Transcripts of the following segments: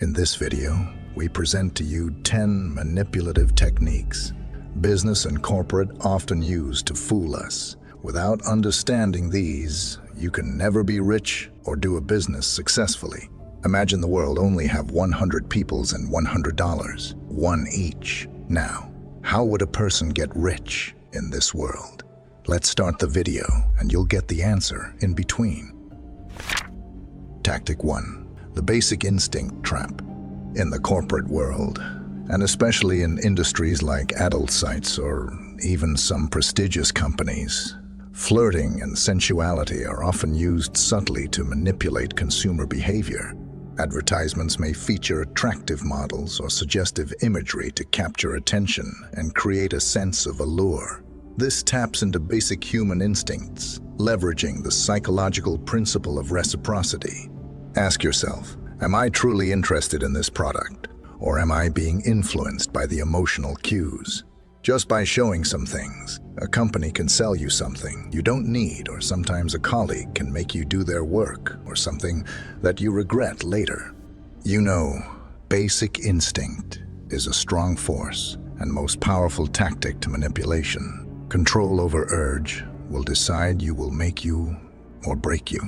In this video, we present to you 10 manipulative techniques business and corporate often use to fool us. Without understanding these, you can never be rich or do a business successfully. Imagine the world only have 100 peoples and $100, one each. Now, how would a person get rich in this world? Let's start the video and you'll get the answer in between. Tactic 1. The basic instinct trap. In the corporate world, and especially in industries like adult sites or even some prestigious companies, flirting and sensuality are often used subtly to manipulate consumer behavior. Advertisements may feature attractive models or suggestive imagery to capture attention and create a sense of allure. This taps into basic human instincts, leveraging the psychological principle of reciprocity. Ask yourself, am I truly interested in this product, or am I being influenced by the emotional cues? Just by showing some things, a company can sell you something you don't need, or sometimes a colleague can make you do their work or something that you regret later. You know, basic instinct is a strong force and most powerful tactic to manipulation. Control over urge will decide you will make you or break you.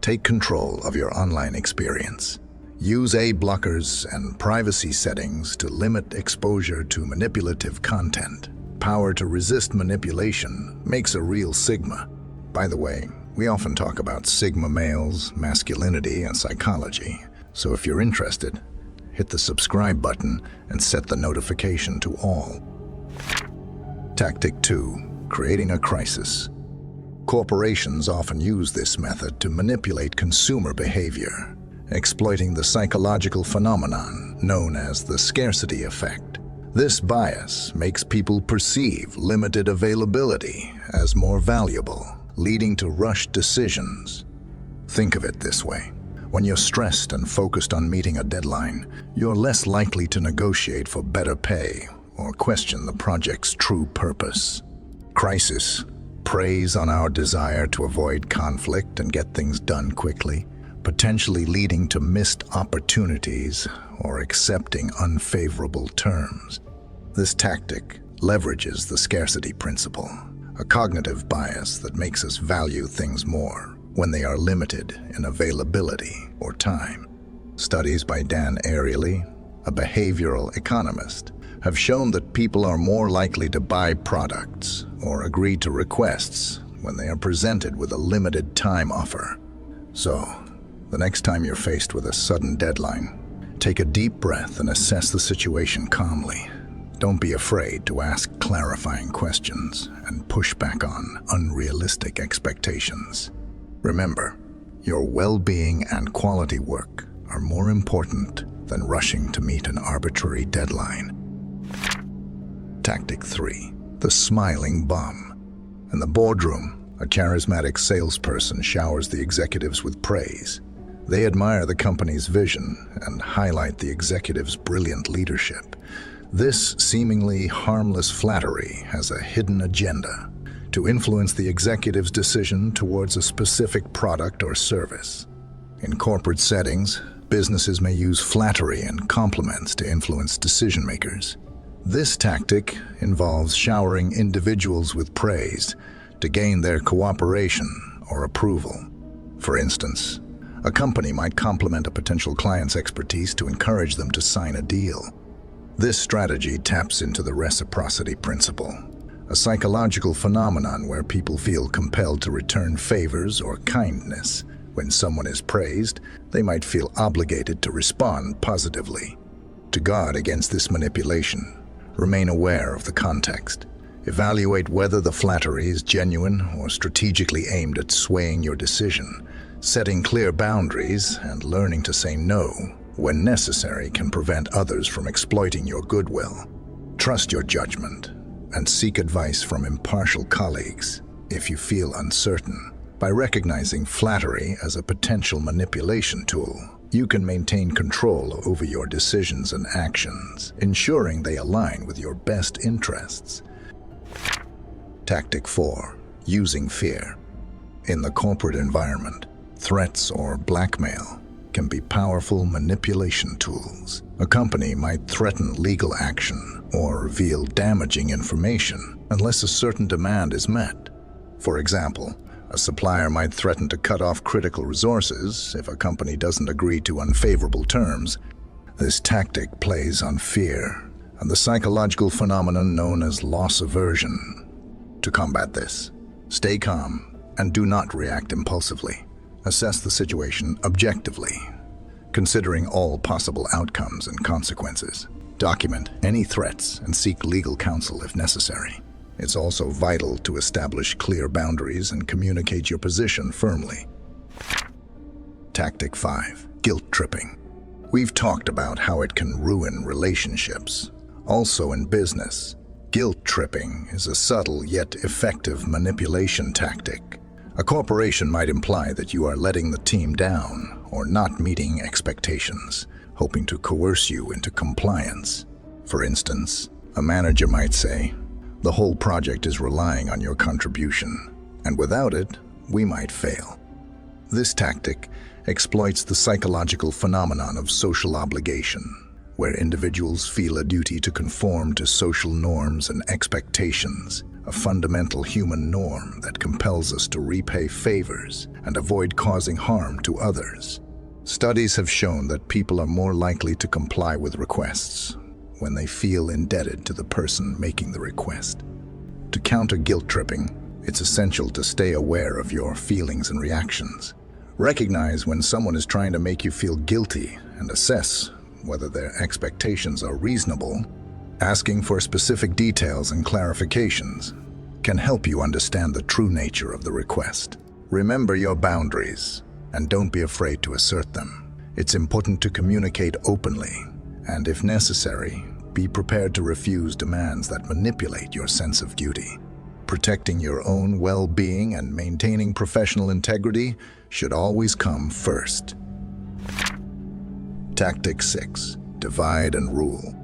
Take control of your online experience. Use ad blockers and privacy settings to limit exposure to manipulative content. Power to resist manipulation makes a real Sigma. By the way, we often talk about Sigma males, masculinity, and psychology. So if you're interested, hit the subscribe button and set the notification to all. Tactic 2. Creating a crisis. Corporations often use this method to manipulate consumer behavior, exploiting the psychological phenomenon known as the scarcity effect. This bias makes people perceive limited availability as more valuable, leading to rushed decisions. Think of it this way. When you're stressed and focused on meeting a deadline, you're less likely to negotiate for better pay or question the project's true purpose. Crisis preys on our desire to avoid conflict and get things done quickly, potentially leading to missed opportunities or accepting unfavorable terms. This tactic leverages the scarcity principle, a cognitive bias that makes us value things more when they are limited in availability or time. Studies by Dan Ariely, a behavioral economist, have shown that people are more likely to buy products or agree to requests when they are presented with a limited time offer. So, the next time you're faced with a sudden deadline, take a deep breath and assess the situation calmly. Don't be afraid to ask clarifying questions and push back on unrealistic expectations. Remember, your well-being and quality work are more important than rushing to meet an arbitrary deadline. Tactic 3. The smiling bomb. In the boardroom, a charismatic salesperson showers the executives with praise. They admire the company's vision and highlight the executive's brilliant leadership. This seemingly harmless flattery has a hidden agenda to influence the executive's decision towards a specific product or service. In corporate settings, businesses may use flattery and compliments to influence decision-makers. This tactic involves showering individuals with praise to gain their cooperation or approval. For instance, a company might compliment a potential client's expertise to encourage them to sign a deal. This strategy taps into the reciprocity principle, a psychological phenomenon where people feel compelled to return favors or kindness. When someone is praised, they might feel obligated to respond positively. To guard against this manipulation, remain aware of the context. Evaluate whether the flattery is genuine or strategically aimed at swaying your decision. Setting clear boundaries and learning to say no when necessary can prevent others from exploiting your goodwill. Trust your judgment and seek advice from impartial colleagues if you feel uncertain. By recognizing flattery as a potential manipulation tool, you can maintain control over your decisions and actions, ensuring they align with your best interests. Tactic 4. Using fear. In the corporate environment, threats or blackmail can be powerful manipulation tools. A company might threaten legal action or reveal damaging information unless a certain demand is met. For example, a supplier might threaten to cut off critical resources if a company doesn't agree to unfavorable terms. This tactic plays on fear and the psychological phenomenon known as loss aversion. To combat this, stay calm and do not react impulsively. Assess the situation objectively, considering all possible outcomes and consequences. Document any threats and seek legal counsel if necessary. It's also vital to establish clear boundaries and communicate your position firmly. Tactic 5. Guilt tripping. We've talked about how it can ruin relationships. Also in business, guilt tripping is a subtle yet effective manipulation tactic. A corporation might imply that you are letting the team down or not meeting expectations, hoping to coerce you into compliance. For instance, a manager might say, "The whole project is relying on your contribution, and without it, we might fail." This tactic exploits the psychological phenomenon of social obligation, where individuals feel a duty to conform to social norms and expectations, a fundamental human norm that compels us to repay favors and avoid causing harm to others. Studies have shown that people are more likely to comply with requests when they feel indebted to the person making the request. To counter guilt tripping, it's essential to stay aware of your feelings and reactions. Recognize when someone is trying to make you feel guilty and assess whether their expectations are reasonable. Asking for specific details and clarifications can help you understand the true nature of the request. Remember your boundaries and don't be afraid to assert them. It's important to communicate openly and, if necessary, be prepared to refuse demands that manipulate your sense of duty. Protecting your own well-being and maintaining professional integrity should always come first. Tactic 6. Divide and rule.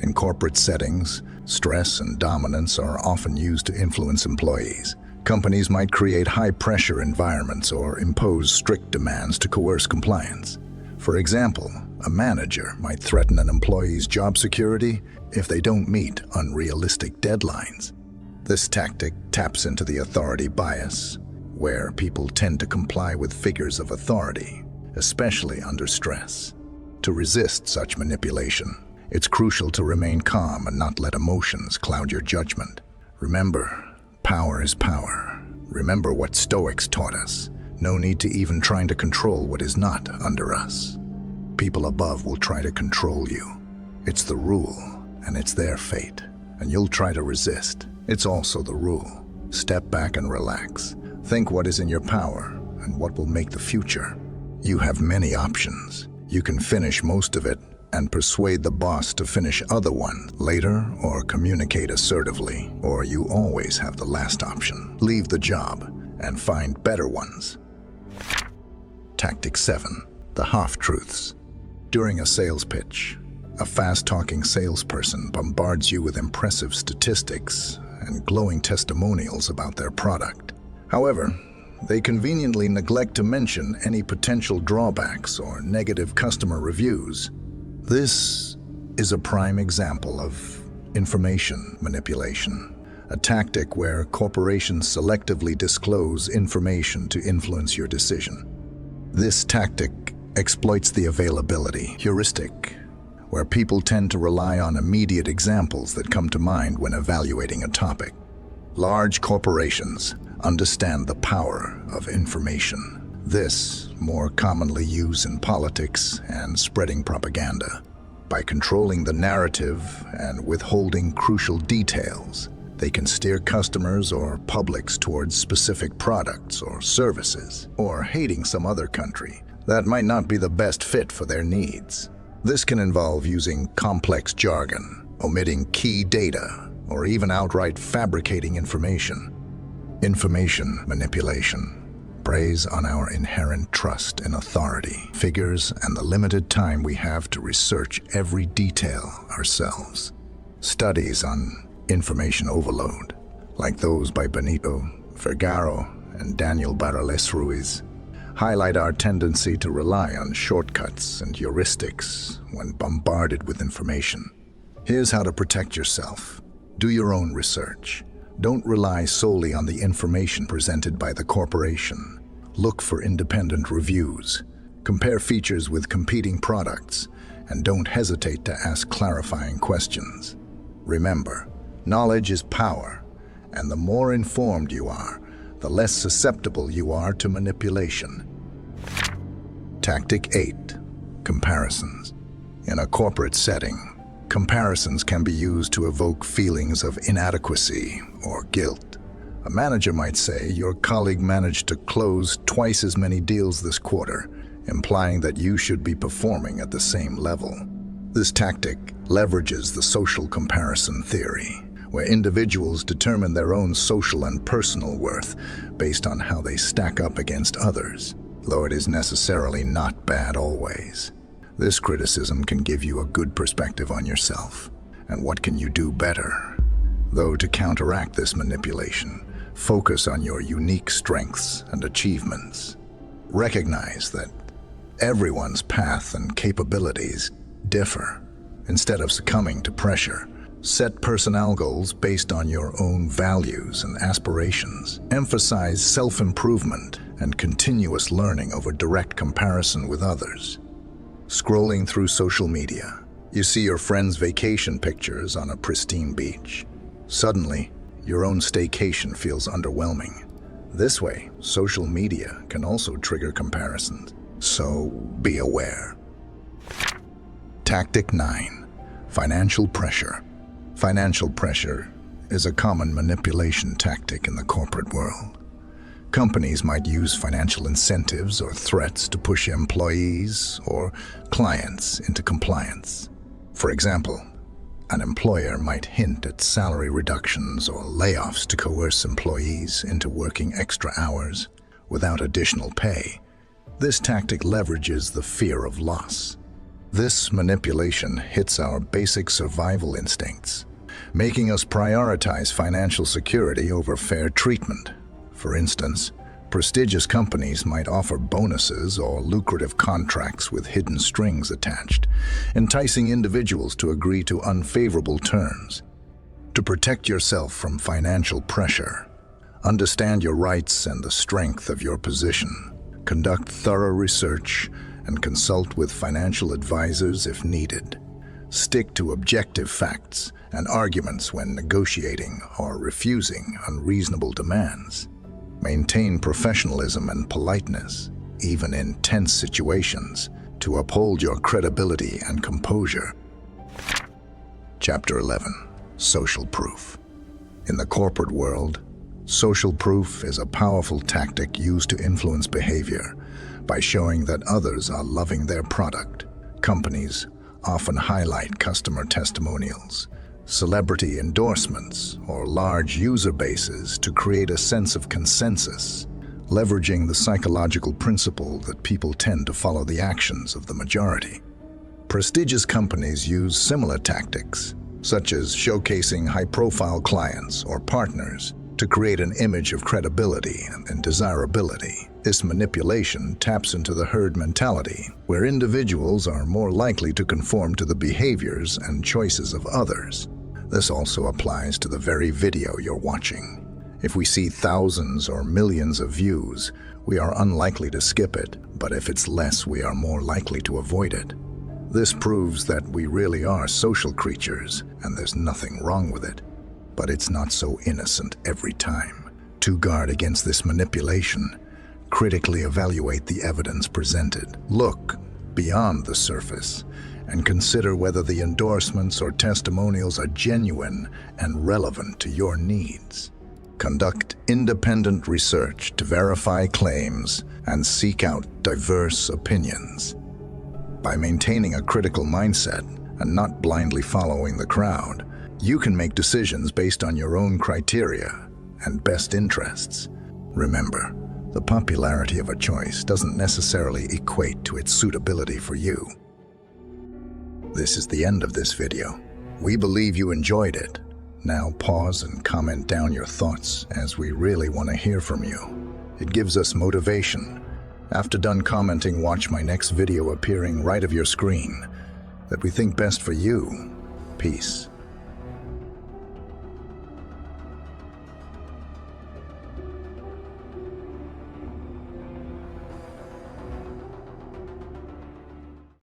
In corporate settings, stress and dominance are often used to influence employees. Companies might create high-pressure environments or impose strict demands to coerce compliance. For example, a manager might threaten an employee's job security if they don't meet unrealistic deadlines. This tactic taps into the authority bias, where people tend to comply with figures of authority, especially under stress. To resist such manipulation, it's crucial to remain calm and not let emotions cloud your judgment. Remember, power is power. Remember what Stoics taught us. No need to even try to control what is not under us. People above will try to control you. It's the rule, and it's their fate. And you'll try to resist. It's also the rule. Step back and relax. Think what is in your power and what will make the future. You have many options. You can finish most of it and persuade the boss to finish other one later, or communicate assertively, or you always have the last option. Leave the job and find better ones. Tactic 7. The half-truths. During a sales pitch, a fast-talking salesperson bombards you with impressive statistics and glowing testimonials about their product. However, they conveniently neglect to mention any potential drawbacks or negative customer reviews. This is a prime example of information manipulation, a tactic where corporations selectively disclose information to influence your decision. This tactic exploits the availability heuristic, where people tend to rely on immediate examples that come to mind when evaluating a topic. Large corporations understand the power of information. This, more commonly used in politics and spreading propaganda. By controlling the narrative and withholding crucial details, they can steer customers or publics towards specific products or services, or hating some other country that might not be the best fit for their needs. This can involve using complex jargon, omitting key data, or even outright fabricating information. Information manipulation preys on our inherent trust in authority figures and the limited time we have to research every detail ourselves. Studies on information overload, like those by Benito Vergaro and Daniel Barales Ruiz, highlight our tendency to rely on shortcuts and heuristics when bombarded with information. Here's how to protect yourself. Do your own research. Don't rely solely on the information presented by the corporation. Look for independent reviews. Compare features with competing products, and don't hesitate to ask clarifying questions. Remember, knowledge is power, and the more informed you are, the less susceptible you are to manipulation. Tactic 8. Comparisons. In a corporate setting, comparisons can be used to evoke feelings of inadequacy or guilt. A manager might say, "Your colleague managed to close twice as many deals this quarter," implying that you should be performing at the same level. This tactic leverages the social comparison theory, where individuals determine their own social and personal worth based on how they stack up against others, though it is necessarily not bad always. This criticism can give you a good perspective on yourself and what can you do better. Though to counteract this manipulation, focus on your unique strengths and achievements. Recognize that everyone's path and capabilities differ. Instead of succumbing to pressure, set personnel goals based on your own values and aspirations. Emphasize self-improvement and continuous learning over direct comparison with others. Scrolling through social media, you see your friends' vacation pictures on a pristine beach. Suddenly, your own staycation feels underwhelming. This way, social media can also trigger comparisons, so be aware. Tactic 9. Financial pressure. Financial pressure is a common manipulation tactic in the corporate world. Companies might use financial incentives or threats to push employees or clients into compliance. For example, an employer might hint at salary reductions or layoffs to coerce employees into working extra hours without additional pay. This tactic leverages the fear of loss. This manipulation hits our basic survival instincts, making us prioritize financial security over fair treatment. For instance, prestigious companies might offer bonuses or lucrative contracts with hidden strings attached, enticing individuals to agree to unfavorable terms. To protect yourself from financial pressure, understand your rights and the strength of your position. Conduct thorough research and consult with financial advisors if needed. Stick to objective facts and arguments when negotiating or refusing unreasonable demands. Maintain professionalism and politeness, even in tense situations, to uphold your credibility and composure. Chapter 11. Social proof. In the corporate world, social proof is a powerful tactic used to influence behavior by showing that others are loving their product. Companies often highlight customer testimonials, celebrity endorsements, or large user bases to create a sense of consensus, leveraging the psychological principle that people tend to follow the actions of the majority. Prestigious companies use similar tactics, such as showcasing high-profile clients or partners to create an image of credibility and desirability. This manipulation taps into the herd mentality, where individuals are more likely to conform to the behaviors and choices of others. This also applies to the very video you're watching. If we see thousands or millions of views, we are unlikely to skip it, but if it's less, we are more likely to avoid it. This proves that we really are social creatures, and there's nothing wrong with it. But it's not so innocent every time. To guard against this manipulation, critically evaluate the evidence presented. Look beyond the surface and consider whether the endorsements or testimonials are genuine and relevant to your needs. Conduct independent research to verify claims and seek out diverse opinions. By maintaining a critical mindset and not blindly following the crowd, you can make decisions based on your own criteria and best interests. Remember, the popularity of a choice doesn't necessarily equate to its suitability for you. This is the end of this video. We believe you enjoyed it. Now pause and comment down your thoughts, as we really want to hear from you. It gives us motivation After done commenting, watch my next video appearing right of your screen that we think best for you. Peace.